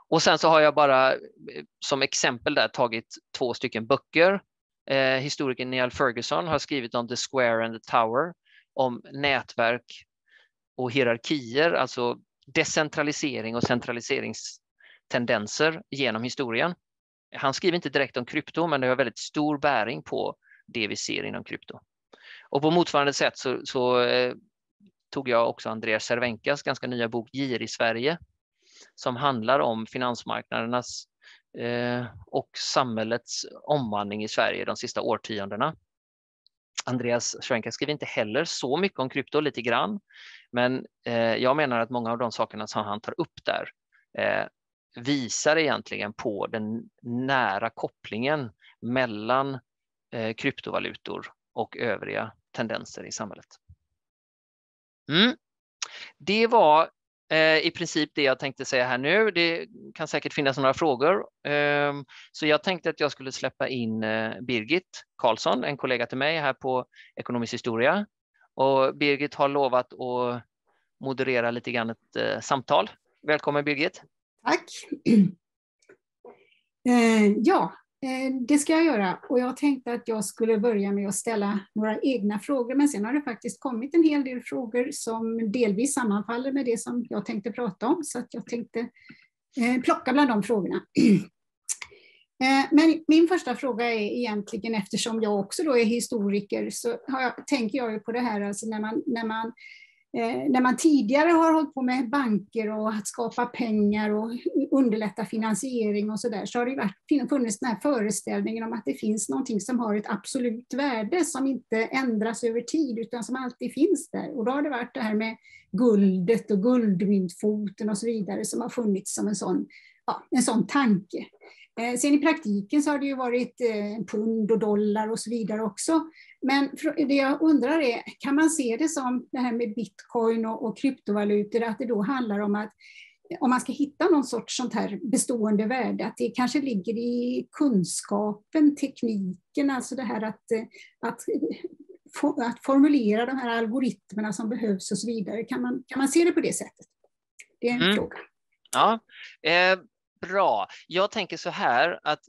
Och sen så har jag bara som exempel där tagit 2 stycken böcker. Historikern Niall Ferguson har skrivit om The Square and the Tower, om nätverk och hierarkier, alltså decentralisering och centraliseringstendenser genom historien. Han skriver inte direkt om krypto, men det har väldigt stor bäring på det vi ser inom krypto. Och på motsvarande sätt så tog jag också Andreas Cervenkas ganska nya bok Gir i Sverige, som handlar om finansmarknadernas och samhällets omvandling i Sverige de sista årtiondena. Andreas Cervenka skriver inte heller så mycket om krypto, lite grann, men jag menar att många av de sakerna som han tar upp där visar egentligen på den nära kopplingen mellan kryptovalutor och övriga tendenser i samhället. Det var i princip det jag tänkte säga här nu. Det kan säkert finnas några frågor. Så jag tänkte att jag skulle släppa in Birgit Karlsson, en kollega till mig här på Ekonomisk historia. Och Birgit har lovat att moderera lite grann ett samtal. Välkommen Birgit. Tack. Det ska jag göra. Och jag tänkte att jag skulle börja med att ställa några egna frågor. Men sen har det faktiskt kommit en hel del frågor som delvis sammanfaller med det som jag tänkte prata om. Så att jag tänkte plocka bland de frågorna. Men min första fråga är egentligen, eftersom jag också då är historiker, så tänker jag ju på det här alltså när man tidigare har hållit på med banker och att skapa pengar och underlätta finansiering och sådär, så har det funnits den här föreställningen om att det finns någonting som har ett absolut värde som inte ändras över tid utan som alltid finns där. Och då har det varit det här med guldet och guldmyntfoten och så vidare som har funnits som en sån tanke. Sen i praktiken så har det ju varit pund och dollar och så vidare också. Men det jag undrar är, kan man se det som det här med bitcoin och kryptovalutor, att det då handlar om att om man ska hitta någon sorts sånt här bestående värde, att det kanske ligger i kunskapen, tekniken, alltså det här att formulera de här algoritmerna som behövs och så vidare. Kan man se det på det sättet? Det är en fråga. Ja, bra. Jag tänker så här att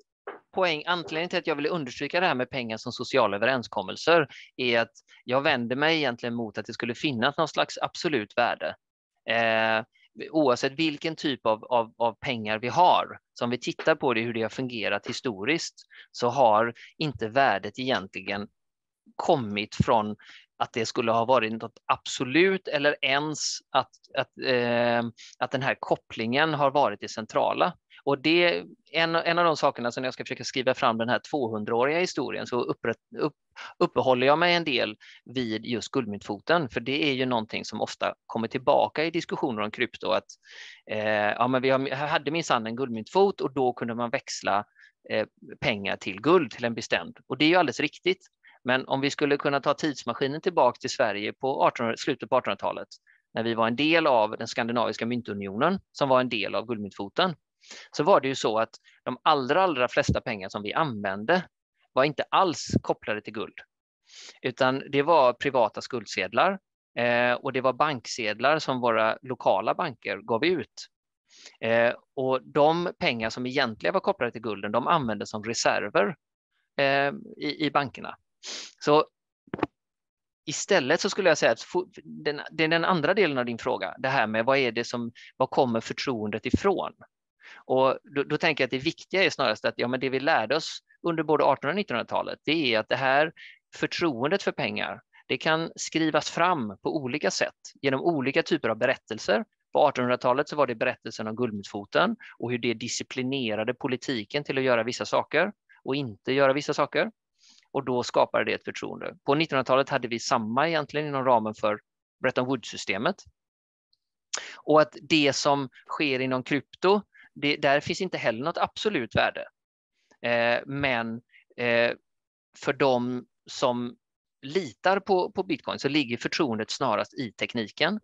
anledningen till att jag vill understryka det här med pengar som sociala överenskommelser är att jag vänder mig egentligen mot att det skulle finnas någon slags absolut värde. Oavsett vilken typ av pengar vi har, som vi tittar på det, hur det har fungerat historiskt, så har inte värdet egentligen kommit från att det skulle ha varit något absolut eller ens att den här kopplingen har varit det centrala. Och det är en av de sakerna som jag ska försöka skriva fram den här 200-åriga historien, så uppehåller jag mig en del vid just guldmyntfoten, för det är ju någonting som ofta kommer tillbaka i diskussioner om krypto, att men vi hade minsann en guldmyntfot och då kunde man växla pengar till guld till en bestämd. Och det är ju alldeles riktigt. Men om vi skulle kunna ta tidsmaskinen tillbaka till Sverige på slutet på 1800-talet, när vi var en del av den skandinaviska myntunionen som var en del av guldmyntfoten, så var det ju så att de allra flesta pengar som vi använde var inte alls kopplade till guld. Utan det var privata skuldsedlar och det var banksedlar som våra lokala banker gav ut. Och de pengar som egentligen var kopplade till gulden, de användes som reserver i bankerna. Så istället så skulle jag säga att det är den andra delen av din fråga, det här med vad kommer förtroendet ifrån? Och då tänker jag att det viktiga är snarast att men det vi lärde oss under både 1800- och 1900-talet, det är att det här förtroendet för pengar, det kan skrivas fram på olika sätt genom olika typer av berättelser. På 1800-talet så var det berättelsen om guldmyntfoten och hur det disciplinerade politiken till att göra vissa saker och inte göra vissa saker. Och då skapade det ett förtroende. På 1900-talet hade vi samma egentligen inom ramen för Bretton Woods-systemet. Och att det som sker inom krypto, där finns inte heller något absolut värde. Men för de som litar på Bitcoin så ligger förtroendet snarast i tekniken.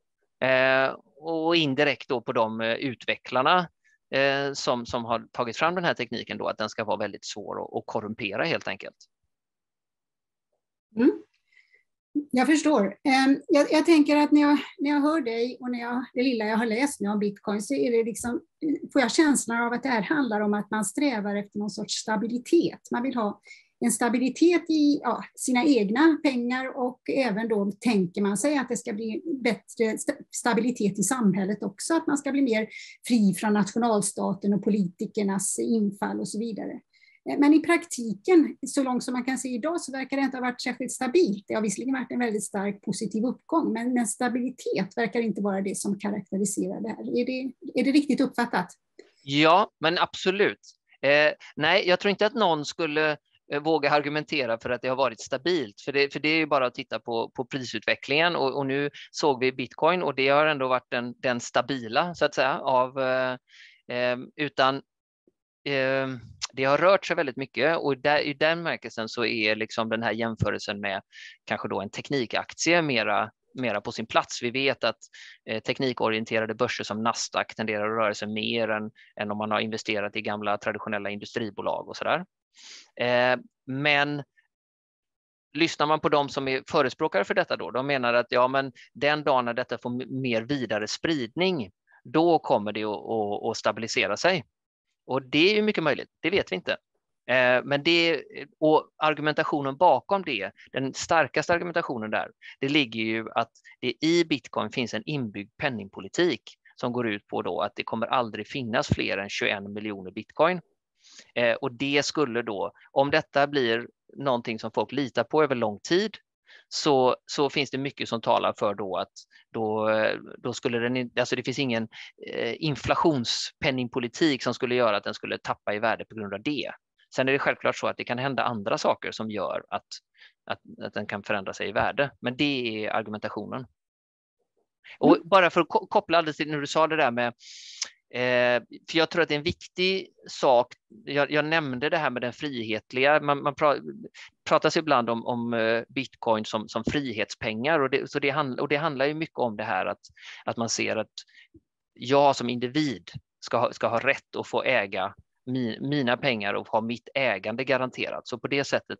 Och indirekt då på de utvecklarna som har tagit fram den här tekniken då, att den ska vara väldigt svår att korrumpera helt enkelt. Jag förstår. Jag tänker att när jag hör dig och det lilla jag har läst nu om Bitcoin, så är det får jag känslan av att det här handlar om att man strävar efter någon sorts stabilitet. Man vill ha en stabilitet i sina egna pengar, och även då tänker man sig att det ska bli bättre stabilitet i samhället också, att man ska bli mer fri från nationalstaten och politikernas infall och så vidare. Men i praktiken, så långt som man kan se idag, så verkar det inte ha varit särskilt stabilt. Det har visserligen varit en väldigt stark positiv uppgång, men stabilitet verkar inte vara det som karaktäriserar det här. Är det riktigt uppfattat? Ja, men absolut. Nej, jag tror inte att någon skulle våga argumentera för att det har varit stabilt. För det är ju bara att titta på prisutvecklingen. Och nu såg vi Bitcoin, och det har ändå varit den stabila, så att säga, det har rört sig väldigt mycket, och i den märkelsen så är liksom den här jämförelsen med kanske då en teknikaktie mera på sin plats. Vi vet att teknikorienterade börser som Nasdaq tenderar att röra sig mer än om man har investerat i gamla traditionella industribolag och sådär. Men lyssnar man på de som är förespråkare för detta då, de menar att men den dagen när detta får mer vidare spridning, då kommer det att stabilisera sig. Och det är ju mycket möjligt, det vet vi inte. Men och argumentationen bakom det, den starkaste argumentationen där, det ligger ju att det i Bitcoin finns en inbyggd penningpolitik som går ut på då att det kommer aldrig finnas fler än 21 miljoner Bitcoin. Och det skulle då, om detta blir någonting som folk litar på över lång tid, så finns det mycket som talar för då att då skulle det finns ingen inflationspenningpolitik som skulle göra att den skulle tappa i värde på grund av det. Sen är det självklart så att det kan hända andra saker som gör att den kan förändra sig i värde, men det är argumentationen. Och bara för att koppla alldeles till när du sa det där med för jag tror att det är en viktig sak. Jag nämnde det här med den frihetliga. Man pratar sig ibland om Bitcoin som frihetspengar, och det handlar ju mycket om det här att man ser att jag som individ ska ha rätt att få äga mina pengar och ha mitt ägande garanterat. Så på det sättet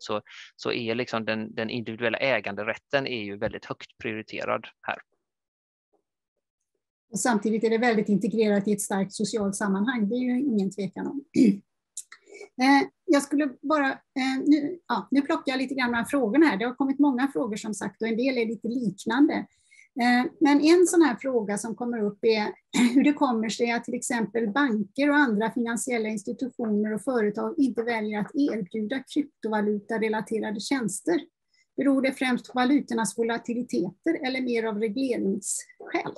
så är liksom den individuella äganderätten är ju väldigt högt prioriterad här. Och samtidigt är det väldigt integrerat i ett starkt socialt sammanhang. Det är ju ingen tvekan om. Jag skulle bara, nu plockar jag lite grann bland frågorna här. Det har kommit många frågor som sagt och en del är lite liknande. Men en sån här fråga som kommer upp är hur det kommer sig att till exempel banker och andra finansiella institutioner och företag inte väljer att erbjuda kryptovaluta-relaterade tjänster. Beror det främst på valutornas volatiliteter eller mer av regleringsskäl?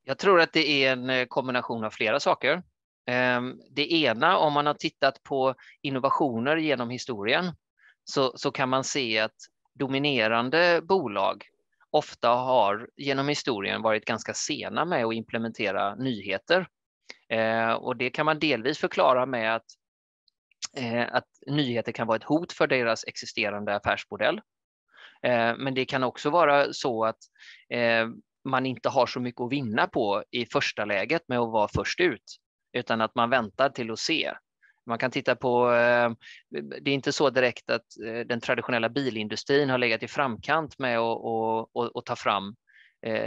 Jag tror att det är en kombination av flera saker. Det ena, om man har tittat på innovationer genom historien, så kan man se att dominerande bolag ofta har genom historien varit ganska sena med att implementera nyheter. Och det kan man delvis förklara med att nyheter kan vara ett hot för deras existerande affärsmodell. Men det kan också vara så att man inte har så mycket att vinna på i första läget med att vara först ut, utan att man väntar till att se. Man kan titta på, det är inte så direkt att den traditionella bilindustrin har legat i framkant med att ta fram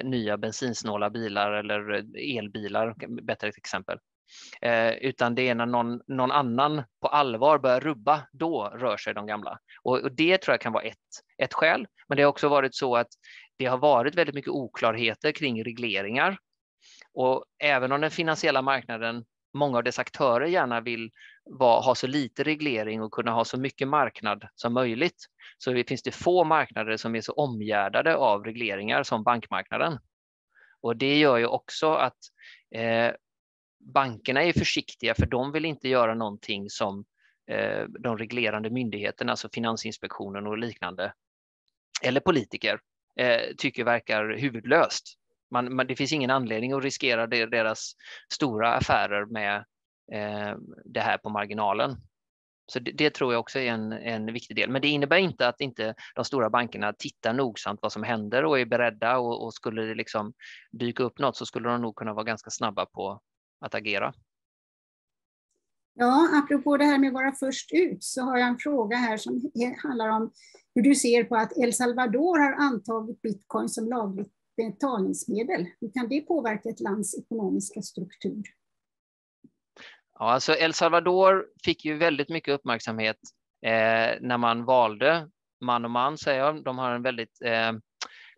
nya bensinsnåla bilar eller elbilar, bättre ett exempel. Utan det är när någon annan på allvar börjar rubba, då rör sig de gamla. Och det tror jag kan vara ett skäl. Men det har också varit så att det har varit väldigt mycket oklarheter kring regleringar. Och även om den finansiella marknaden, många av dess aktörer gärna vill ha så lite reglering och kunna ha så mycket marknad som möjligt, så finns det få marknader som är så omgärdade av regleringar som bankmarknaden. Och det gör ju också att bankerna är försiktiga, för de vill inte göra någonting som de reglerande myndigheterna, alltså Finansinspektionen och liknande, eller politiker, tycker verkar huvudlöst. Det finns ingen anledning att riskera deras stora affärer med det här på marginalen. Så det tror jag också är en viktig del. Men det innebär inte att inte de stora bankerna tittar nogsamt vad som händer och är beredda, och skulle det liksom dyka upp något så skulle de nog kunna vara ganska snabba på att agera. Ja, apropå det här med att vara först ut så har jag en fråga här som handlar om hur du ser på att El Salvador har antagit bitcoin som lagligt betalningsmedel. Hur kan det påverka ett lands ekonomiska struktur? Ja, alltså El Salvador fick ju väldigt mycket uppmärksamhet när man valde man och man, säger jag. De har en väldigt,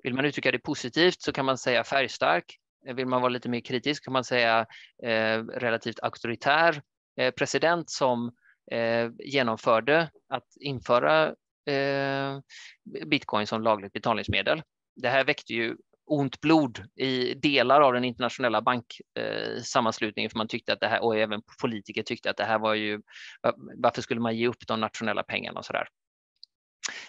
vill man uttrycka det positivt så kan man säga färgstark. Vill man vara lite mer kritisk kan man säga relativt auktoritär president som genomförde att införa bitcoin som lagligt betalningsmedel. Det här väckte ju ont blod i delar av den internationella banksammanslutningen, för man tyckte att det här, och även politiker tyckte att det här var ju, varför skulle man ge upp de nationella pengarna och sådär.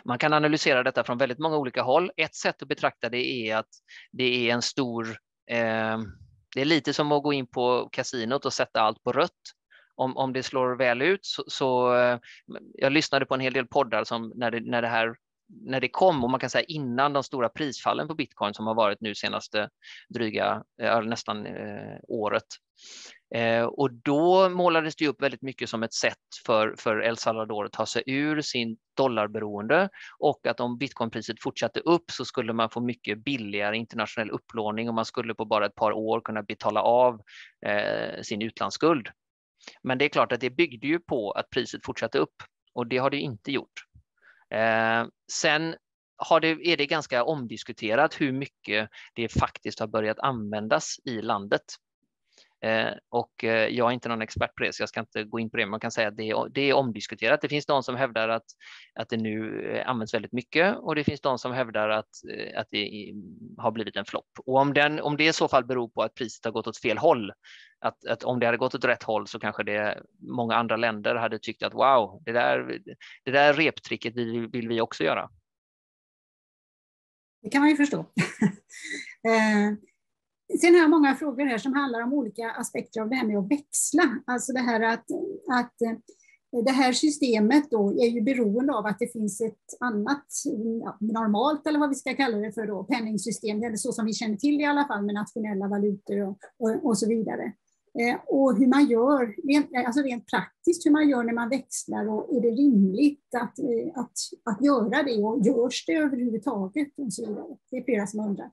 Man kan analysera detta från väldigt många olika håll. Ett sätt att betrakta det är att det är en stor, det är lite som att gå in på kasinot och sätta allt på rött. Om det slår väl ut så jag lyssnade på en hel del poddar som när det kom, och man kan säga innan de stora prisfallen på bitcoin som har varit nu senaste nästan året. Och då målades det upp väldigt mycket som ett sätt för El Salvador att ta sig ur sin dollarberoende, och att om bitcoinpriset fortsatte upp så skulle man få mycket billigare internationell upplåning och man skulle på bara ett par år kunna betala av sin utlandsskuld. Men det är klart att det byggde ju på att priset fortsatte upp, och det har det inte gjort. Sen är det ganska omdiskuterat hur mycket det faktiskt har börjat användas i landet. Och jag är inte någon expert på det, så jag ska inte gå in på det. Man kan säga att det är omdiskuterat. Det finns de som hävdar att det nu används väldigt mycket, och det finns de som hävdar att det har blivit en flopp. Och om det i så fall beror på att priset har gått åt fel håll, att om det hade gått åt rätt håll så kanske många andra länder hade tyckt att wow, det där reptricket vill vi också göra. Det kan man ju förstå. Sen har jag många frågor här som handlar om olika aspekter av det här med att växla. Alltså det här att det här systemet då är ju beroende av att det finns ett annat normalt, eller vad vi ska kalla det för då, penningsystem, eller så som vi känner till i alla fall, med nationella valutor och så vidare. Och hur man gör, alltså rent praktiskt hur man gör när man växlar, och är det rimligt att göra det, och görs det överhuvudtaget och så vidare. Det är flera som undrar.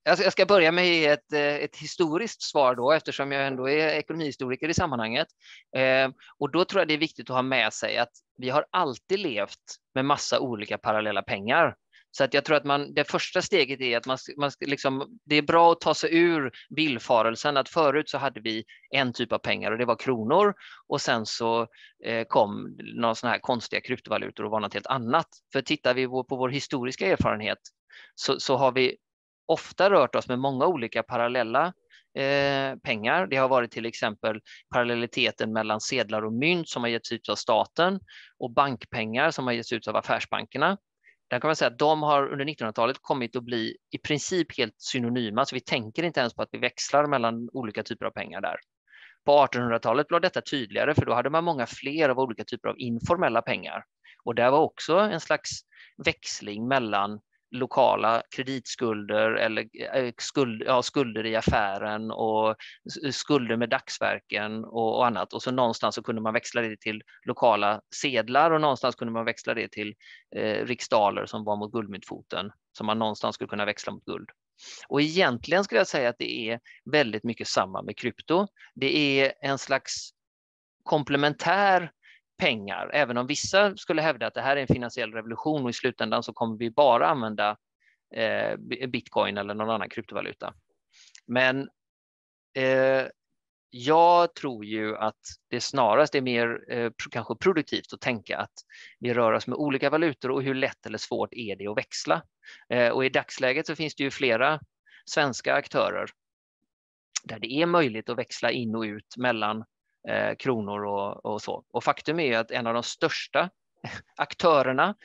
Jag ska börja med ett historiskt svar då, eftersom jag ändå är ekonomihistoriker i sammanhanget. Och då tror jag det är viktigt att ha med sig att vi har alltid levt med massa olika parallella pengar. Så att jag tror att det första steget är att det är bra att ta sig ur villfarelsen att förut så hade vi en typ av pengar och det var kronor, och sen så kom några sådana här konstiga kryptovalutor och var något helt annat. För tittar vi på vår historiska erfarenhet så har vi ofta rört oss med många olika parallella pengar. Det har varit till exempel parallelliteten mellan sedlar och mynt som har getts ut av staten och bankpengar som har getts ut av affärsbankerna. Där kan man säga att de har under 1900-talet kommit att bli i princip helt synonyma, så vi tänker inte ens på att vi växlar mellan olika typer av pengar där. På 1800-talet blev detta tydligare, för då hade man många fler av olika typer av informella pengar. Och där var också en slags växling mellan lokala kreditskulder eller skulder i affären och skulder med dagsverken och annat. Och så någonstans så kunde man växla det till lokala sedlar och någonstans kunde man växla det till riksdaler som var mot guldmyntfoten, som man någonstans skulle kunna växla mot guld. Och egentligen skulle jag säga att det är väldigt mycket samma med krypto. Det är en slags komplementär pengar, även om vissa skulle hävda att det här är en finansiell revolution och i slutändan så kommer vi bara använda bitcoin eller någon annan kryptovaluta. Men jag tror ju att det snarast är mer kanske produktivt att tänka att vi rör oss med olika valutor och hur lätt eller svårt är det att växla. Och i dagsläget så finns det ju flera svenska aktörer där det är möjligt att växla in och ut mellan kronor och så. Och faktum är ju att en av de största aktörerna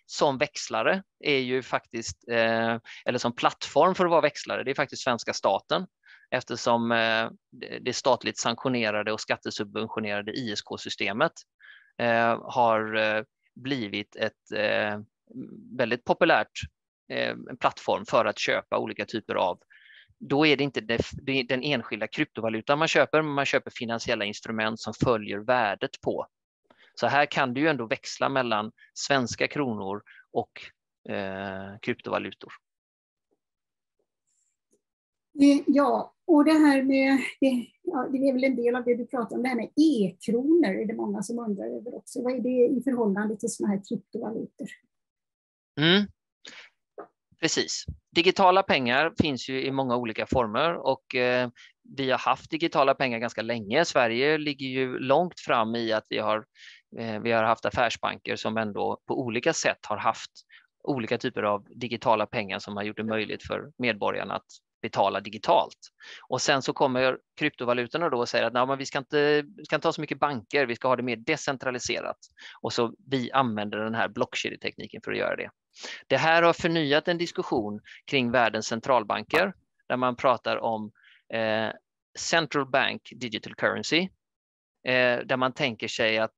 som växlare är ju faktiskt, eller som plattform för att vara växlare, det är faktiskt svenska staten, eftersom det statligt sanktionerade och skattesubventionerade ISK-systemet har blivit ett väldigt populärt plattform för att köpa olika typer av. Då är det inte den enskilda kryptovalutan man köper finansiella instrument som följer värdet på. Så här kan du ju ändå växla mellan svenska kronor och kryptovalutor. Ja, och det här med, det är väl en del av det du pratar om, det här med e-kronor är det många som undrar över också. Vad är det i förhållande till såna här kryptovalutor? Precis. Digitala pengar finns ju i många olika former och vi har haft digitala pengar ganska länge. Sverige ligger ju långt fram i att vi har haft affärsbanker som ändå på olika sätt har haft olika typer av digitala pengar som har gjort det möjligt för medborgarna att betala digitalt. Och sen så kommer kryptovalutorna då och säger att men vi ska inte ha så mycket banker, vi ska ha det mer decentraliserat. Och så vi använder den här blockkedjetekniken för att göra det. Det här har förnyat en diskussion kring världens centralbanker där man pratar om central bank digital currency, där man tänker sig att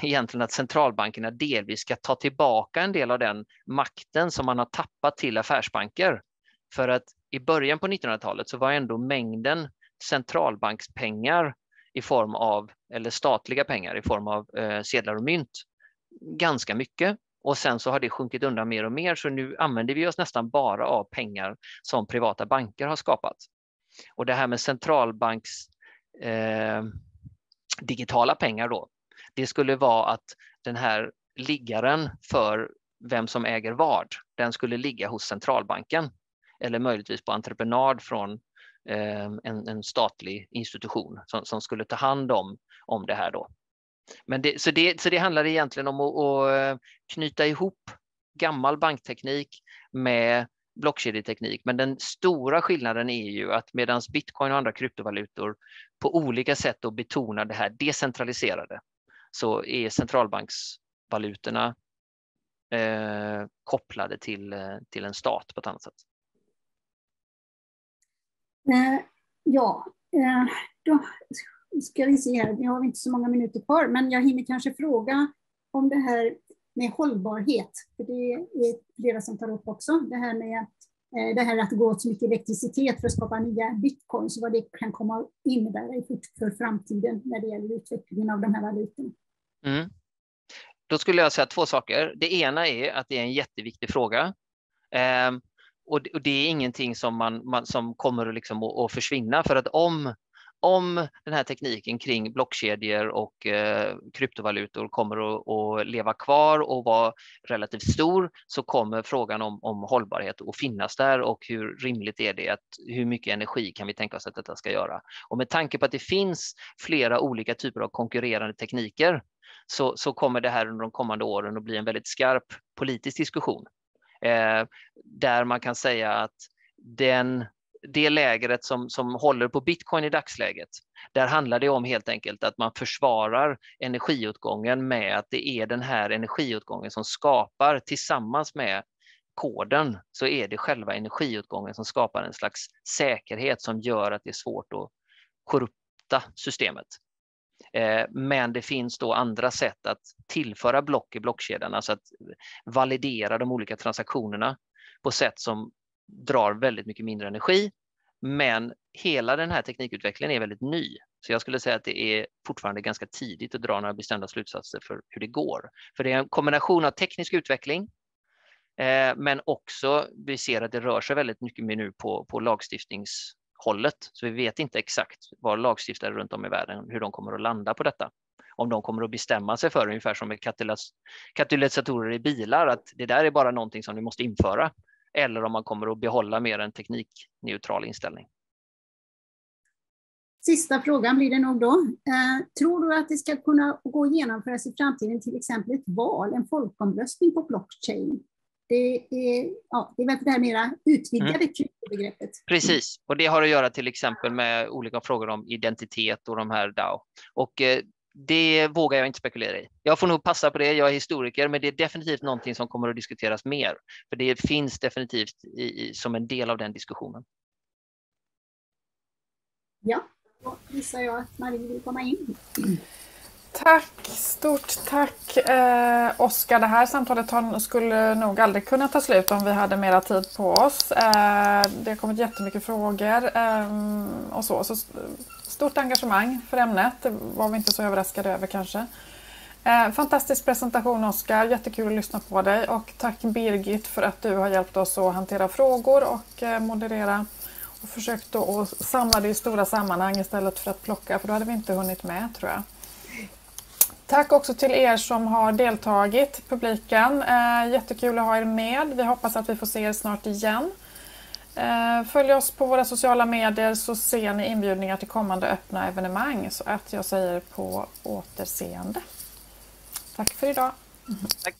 egentligen att centralbankerna delvis ska ta tillbaka en del av den makten som man har tappat till affärsbanker. För att i början på 1900-talet så var ändå mängden centralbankspengar i form av, eller statliga pengar i form av sedlar och mynt ganska mycket. Och sen så har det sjunkit undan mer och mer, så nu använder vi oss nästan bara av pengar som privata banker har skapat. Och det här med centralbanks digitala pengar då, det skulle vara att den här liggaren för vem som äger vad, den skulle ligga hos centralbanken eller möjligtvis på entreprenad från en statlig institution som skulle ta hand om det här då. Men så det handlar egentligen om att knyta ihop gammal bankteknik med blockkedjeteknik. Men den stora skillnaden är ju att medan bitcoin och andra kryptovalutor på olika sätt då betonar det här decentraliserade, så är centralbanksvalutorna kopplade till en stat på ett annat sätt. Då ska vi se här, vi har inte så många minuter kvar, men jag hinner kanske fråga om det här med hållbarhet, för det är flera som tar upp också, det här med det här att det går åt så mycket elektricitet för att skapa nya bitcoins, och vad det kan komma att innebära för framtiden när det gäller utvecklingen av de här valutorna. Då skulle jag säga två saker. Det ena är att det är en jätteviktig fråga. Och det är ingenting som kommer liksom att försvinna, för att om den här tekniken kring blockkedjor och kryptovalutor kommer att leva kvar och vara relativt stor, så kommer frågan om hållbarhet att finnas där, och hur rimligt är det, hur mycket energi kan vi tänka oss att detta ska göra. Och med tanke på att det finns flera olika typer av konkurrerande tekniker, så kommer det här under de kommande åren att bli en väldigt skarp politisk diskussion. Där man kan säga att det lägret som håller på Bitcoin i dagsläget, där handlar det om helt enkelt att man försvarar energiåtgången med att det är den här energiåtgången som skapar, tillsammans med koden, så är det själva energiåtgången som skapar en slags säkerhet som gör att det är svårt att korrupta systemet. Men det finns då andra sätt att tillföra block i blockkedjan, alltså att validera de olika transaktionerna på sätt som drar väldigt mycket mindre energi. Men hela den här teknikutvecklingen är väldigt ny. Så jag skulle säga att det är fortfarande ganska tidigt att dra några bestämda slutsatser för hur det går. För det är en kombination av teknisk utveckling, men också vi ser att det rör sig väldigt mycket nu på lagstiftningshållet. Så vi vet inte exakt var lagstiftare runt om i världen, hur de kommer att landa på detta. Om de kommer att bestämma sig för, ungefär som med katalysatorer i bilar, att det där är bara någonting som vi måste införa. Eller om man kommer att behålla mer en teknikneutral inställning. Sista frågan blir det nog då. Tror du att det ska kunna gå att genomföras i framtiden, till exempel ett val, en folkomröstning på blockchain? Det är väl det här mera utvidgade kryptobegreppet. Precis, och det har att göra till exempel med olika frågor om identitet och de här DAO. Och det vågar jag inte spekulera i. Jag får nog passa på det, jag är historiker, men det är definitivt någonting som kommer att diskuteras mer. För det finns definitivt som en del av den diskussionen. Ja, då gissar jag att Marie vill komma in. Tack, stort tack Oskar. Det här samtalet skulle nog aldrig kunna ta slut om vi hade mera tid på oss. Det har kommit jättemycket frågor och så stort engagemang för ämnet. Det var vi inte så överraskade över kanske. Fantastisk presentation Oskar, jättekul att lyssna på dig, och tack Birgit för att du har hjälpt oss att hantera frågor och moderera och försökt att samla det i stora sammanhang istället för att plocka, för då hade vi inte hunnit med tror jag. Tack också till er som har deltagit, publiken. Jättekul att ha er med. Vi hoppas att vi får se er snart igen. Följ oss på våra sociala medier så ser ni inbjudningar till kommande öppna evenemang, så att jag säger på återseende. Tack för idag. Tack.